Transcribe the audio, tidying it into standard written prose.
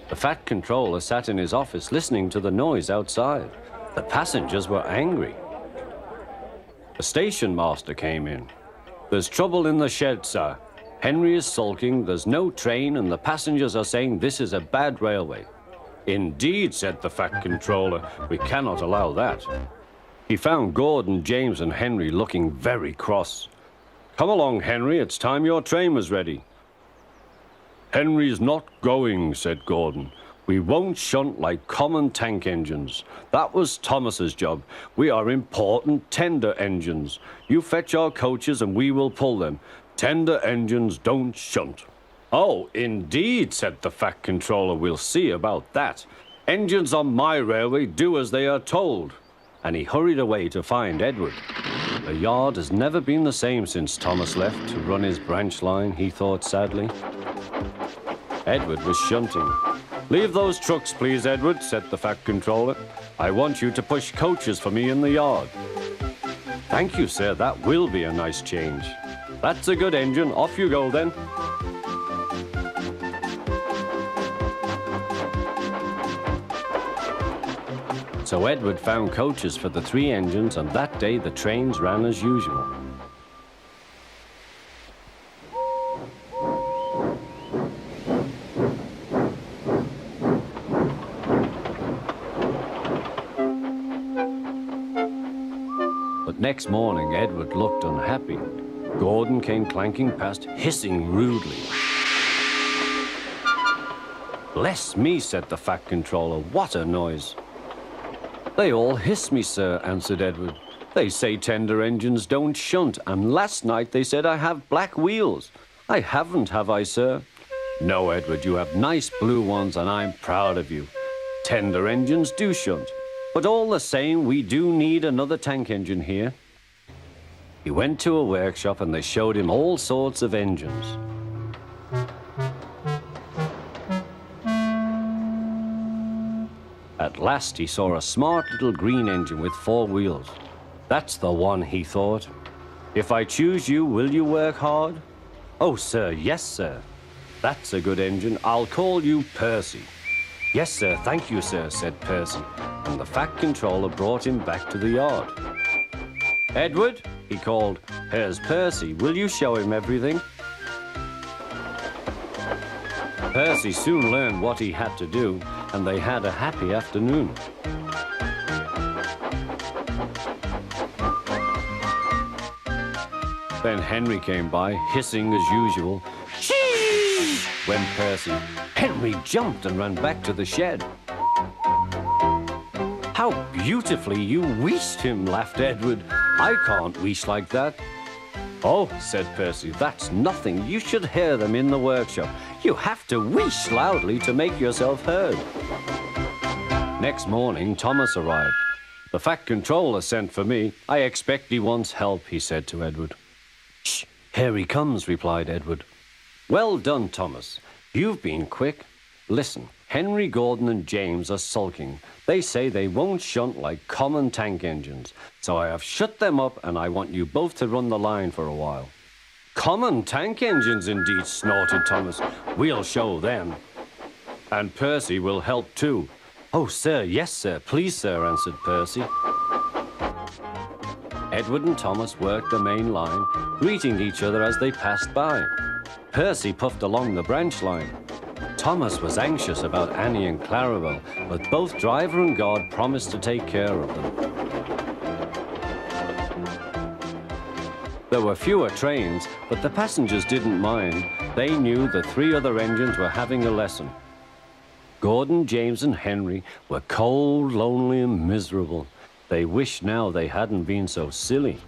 The Fat Controller sat in his office listening to the noise outside. The passengers were angry. The station master came in. "There's trouble in the shed, sir. Henry is sulking, there's no train, and the passengers are saying this is a bad railway." "Indeed," said the Fat Controller, "we cannot allow that." He found Gordon, James, and Henry looking very cross. "Come along, Henry, it's time your train was ready." "Henry's not going," said Gordon. "We won't shunt like common tank engines. That was Thomas's job. We are important tender engines. You fetch our coaches and we will pull them. Tender engines don't shunt." "Oh, indeed," said the Fat Controller. "We'll see about that. Engines on my railway do as they are told." And he hurried away to find Edward. The yard has never been the same since Thomas left to run his branch line, he thought sadly. Edward was shunting. "Leave those trucks, please, Edward," said the Fat Controller. "I want you to push coaches for me in the yard." "Thank you, sir. That will be a nice change." "That's a good engine. Off you go, then." So Edward found coaches for the 3 engines, and that day the trains ran as usual. But next morning, Edward looked unhappy. Gordon came clanking past, hissing rudely. "Bless me," said the Fat Controller, "what a noise." "They all hiss me, sir," answered Edward. "They say tender engines don't shunt, and last night they said I have black wheels. I haven't, have I, sir?" "No, Edward, you have nice blue ones, and I'm proud of you. Tender engines do shunt, but all the same, we do need another tank engine here." He went to a workshop, and they showed him all sorts of engines. At last he saw a smart little green engine with 4 wheels. "That's the one," he thought. "If I choose you, will you work hard?" "Oh, sir, yes, sir." "That's a good engine. I'll call you Percy." "Yes, sir, thank you, sir," said Percy, and the Fat Controller brought him back to the yard. "Edward," he called, "here's Percy. Will you show him everything?" Percy soon learned what he had to do, and they had a happy afternoon. Then Henry came by, hissing as usual. "Shee!" went Percy. Henry jumped and ran back to the shed. "How beautifully you wheeshed him," laughed Edward. "I can't wheesh like that." "Oh," said Percy, "that's nothing. You should hear them in the workshop. You have to wheesh loudly to make yourself heard." Next morning, Thomas arrived. "The Fat Controller sent for me. I expect he wants help," he said to Edward. "Shh, here he comes," replied Edward. "Well done, Thomas. You've been quick. Listen, Henry, Gordon, and James are sulking. They say they won't shunt like common tank engines. So I have shut them up, and I want you both to run the line for a while." "Common tank engines, indeed," snorted Thomas. "We'll show them." "And Percy will help too." "Oh, sir, yes, sir. Please, sir," answered Percy. Edward and Thomas worked the main line, greeting each other as they passed by. Percy puffed along the branch line. Thomas was anxious about Annie and Clarabelle, but both driver and guard promised to take care of them. There were fewer trains, but the passengers didn't mind. They knew the 3 other engines were having a lesson. Gordon, James, and Henry were cold, lonely, and miserable. They wished now they hadn't been so silly.